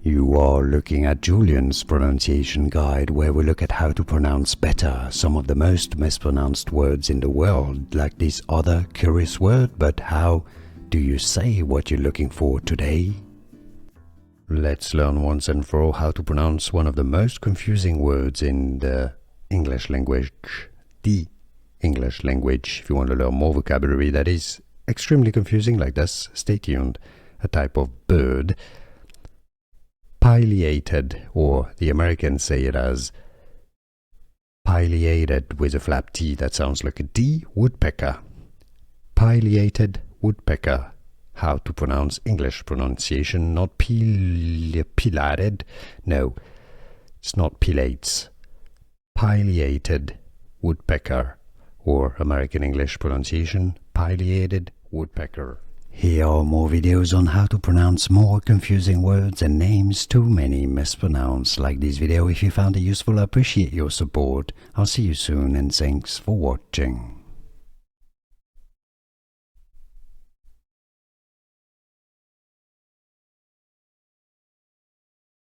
You are looking at Julian's pronunciation guide, where we look at how to pronounce better some of the most mispronounced words in the world, like this other curious word. But how do you say what you're looking for today? Let's learn once and for all how to pronounce one of the most confusing words in the English language, the English language. If you want to learn more vocabulary that is extremely confusing like this, stay tuned. A type of bird, pileated, or the Americans say it as pileated with a flap T that sounds like a D, woodpecker. Pileated woodpecker. How to pronounce English pronunciation, not pilated. No, it's not pilates. Pileated woodpecker, or American English pronunciation, pileated woodpecker. Here are more videos on how to pronounce more confusing words and names too many mispronounced. Like this video if you found it useful. I appreciate your support. I'll see you soon and thanks for watching.